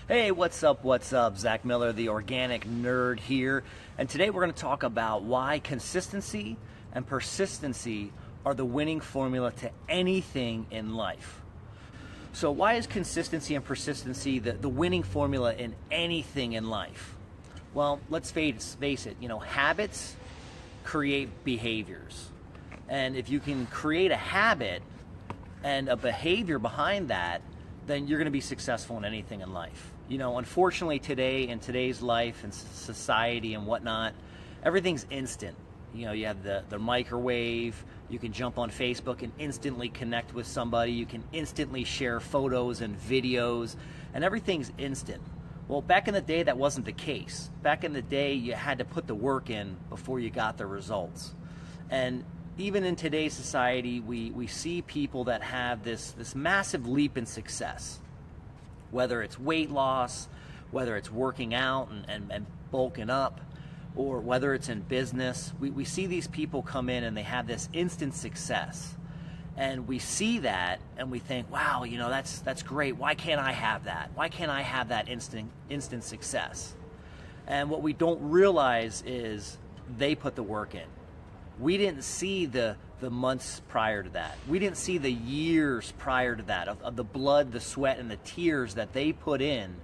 Hey, what's up? What's up? Zach Miller, the organic nerd here. And today we're going to talk about why consistency and persistency are the winning formula to anything in life. So why is consistency and persistency the winning formula in anything in life? Well, let's face it, habits create behaviors. And if you can create a habit and a behavior behind that, then you're going to be successful in anything in life. Unfortunately today, in today's life and society and whatnot, everything's instant. You have the microwave, you can jump on Facebook and instantly connect with somebody, you can instantly share photos and videos, and everything's instant. Well, back in the day, that wasn't the case. Back in the day, you had to put the work in before you got the results. And even in today's society, we see people that have this massive leap in success. Whether it's weight loss, whether it's working out and bulking up, or whether it's in business, we see these people come in and they have this instant success. And we see that and we think, wow, that's great. Why can't I have that? Why can't I have that instant success? And what we don't realize is they put the work in. We didn't see the months prior to that. We didn't see the years prior to that of the blood, the sweat, and the tears that they put in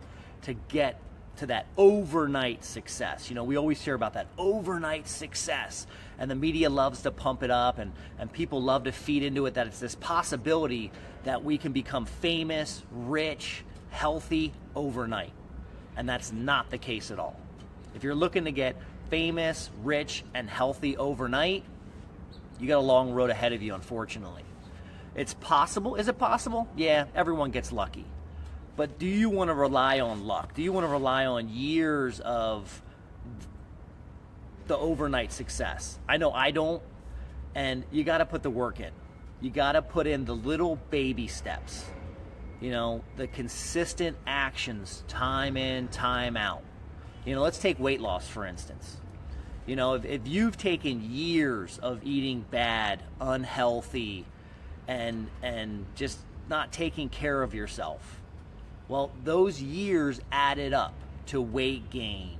to get to that overnight success. We always hear about that overnight success, and the media loves to pump it up, and people love to feed into it that it's this possibility that we can become famous, rich, healthy overnight. And that's not the case at all. If you're looking to get famous, rich, and healthy overnight, you got a long road ahead of you, unfortunately. It's possible. Is it possible? Yeah, everyone gets lucky. But do you want to rely on luck? Do you want to rely on years of the overnight success? I know I don't, and you got to put the work in. You got to put in the little baby steps, the consistent actions, time in, time out. Let's take weight loss, for instance. If you've taken years of eating bad, unhealthy, and just not taking care of yourself, well, those years added up to weight gain,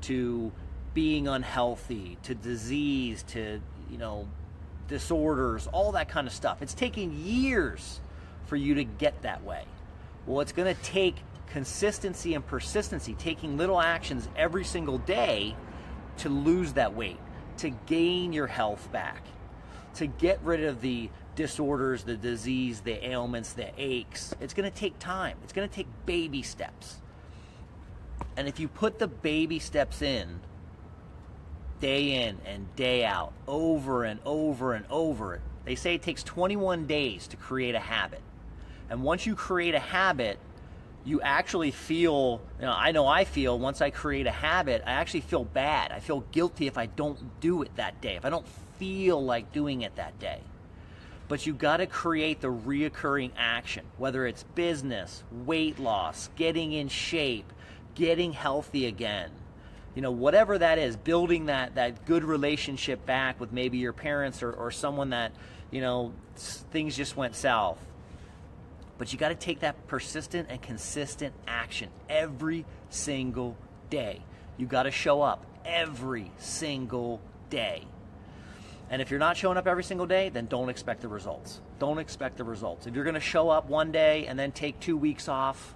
to being unhealthy, to disease, to, disorders, all that kind of stuff. It's taken years for you to get that way. Well, it's going to take consistency and persistency, taking little actions every single day to lose that weight, to gain your health back, to get rid of the disorders, the disease, the ailments, the aches. It's going to take time. It's going to take baby steps. And if you put the baby steps in and day out, over and over and over, they say it takes 21 days to create a habit. And once you create a habit, you actually feel, I know I feel, once I create a habit, I actually feel bad. I feel guilty if I don't do it that day, if I don't feel like doing it that day. But you got to create the reoccurring action, whether it's business, weight loss, getting in shape, getting healthy again. Whatever that is, building that good relationship back with maybe your parents or someone that, things just went south. But you got to take that persistent and consistent action every single day. You got to show up every single day. And if you're not showing up every single day, then don't expect the results. Don't expect the results. If you're going to show up one day and then take 2 weeks off,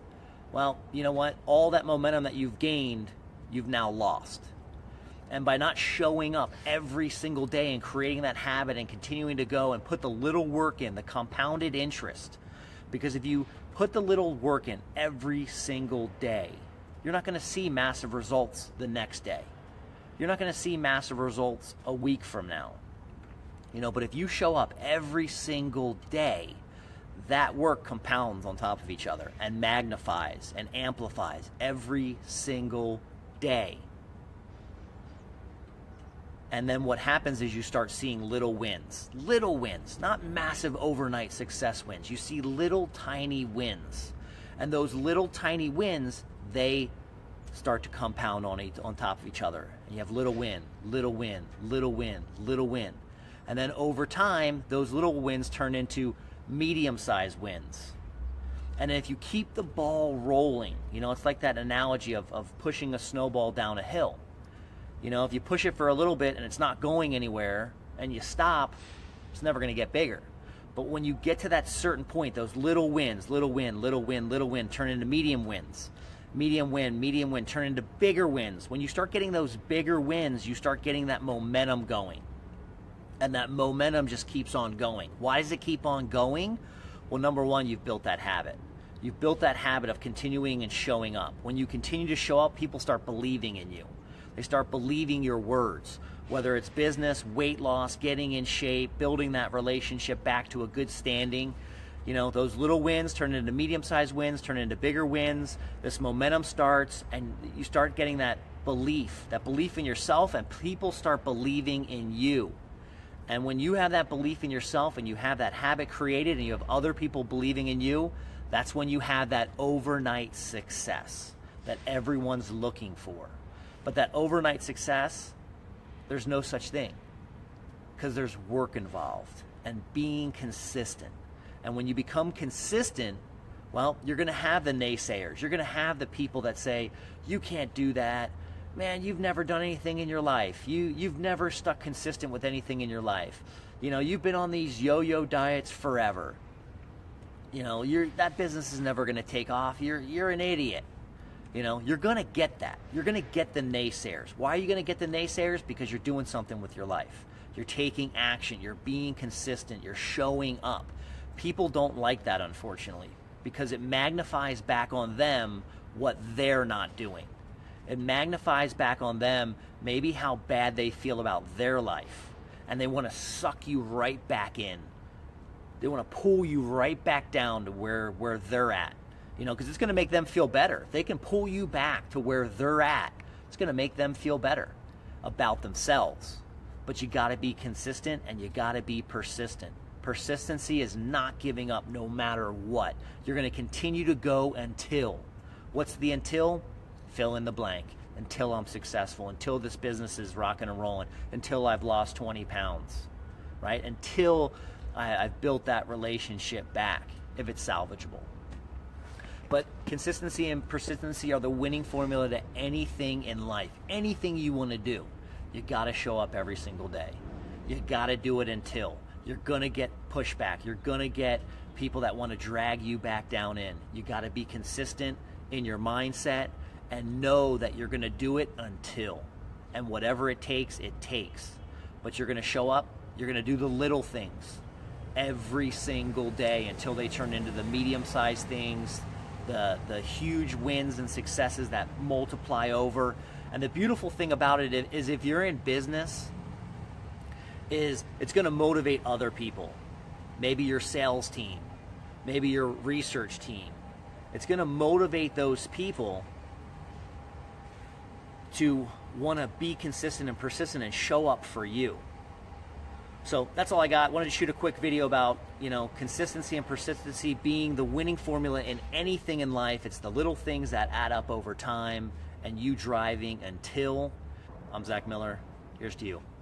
well, you know what? All that momentum that you've gained, you've now lost. And by not showing up every single day and creating that habit and continuing to go and put the little work in, the compounded interest, because if you put the little work in every single day, you're not going to see massive results the next day. You're not going to see massive results a week from now. But if you show up every single day, that work compounds on top of each other and magnifies and amplifies every single day. And then what happens is you start seeing little wins, not massive overnight success wins. You see little tiny wins. And those little tiny wins, they start to compound on top of each other. And you have little win, little win, little win, little win. And then over time, those little wins turn into medium-sized wins. And if you keep the ball rolling, it's like that analogy of pushing a snowball down a hill. If you push it for a little bit and it's not going anywhere and you stop, it's never going to get bigger. But when you get to that certain point, those little wins, little win, little win, little win, turn into medium wins. Medium win, turn into bigger wins. When you start getting those bigger wins, you start getting that momentum going. And that momentum just keeps on going. Why does it keep on going? Well, number one, you've built that habit. You've built that habit of continuing and showing up. When you continue to show up, people start believing in you. They start believing your words, whether it's business, weight loss, getting in shape, building that relationship back to a good standing. Those little wins turn into medium-sized wins, turn into bigger wins. This momentum starts, and you start getting that belief in yourself, and people start believing in you. And when you have that belief in yourself and you have that habit created and you have other people believing in you, that's when you have that overnight success that everyone's looking for. But that overnight success, there's no such thing, because there's work involved and being consistent. And when you become consistent, well, you're going to have the naysayers. You're going to have the people that say, you can't do that. Man, you've never done anything in your life. You've never stuck consistent with anything in your life. You've been on these yo-yo diets forever. That business is never going to take off. You're an idiot. You're going to get that. You're going to get the naysayers. Why are you going to get the naysayers? Because you're doing something with your life. You're taking action. You're being consistent. You're showing up. People don't like that, unfortunately, because it magnifies back on them what they're not doing. It magnifies back on them maybe how bad they feel about their life, and they want to suck you right back in. They want to pull you right back down to where they're at, because it's going to make them feel better. If they can pull you back to where they're at, it's going to make them feel better about themselves. But you got to be consistent, and you got to be persistent. Persistency is not giving up no matter what. You're going to continue to go until. What's the until? Fill in the blank. Until I'm successful, until this business is rocking and rolling, until I've lost 20 pounds, right? Until I've built that relationship back, if it's salvageable. But consistency and persistency are the winning formula to anything in life. Anything you want to do, you got to show up every single day. You got to do it until. You're going to get pushback. You're going to get people that want to drag you back down in. You got to be consistent in your mindset and know that you're going to do it until. And whatever it takes, it takes. But you're going to show up. You're going to do the little things every single day until they turn into the medium-sized things, the huge wins and successes that multiply over. And the beautiful thing about it is if you're in business, is it's going to motivate other people. Maybe your sales team, maybe your research team. It's going to motivate those people to want to be consistent and persistent and show up for you. So that's all I got. Wanted to shoot a quick video about, consistency and persistency being the winning formula in anything in life. It's the little things that add up over time and you driving until. I'm Zach Miller. Here's to you.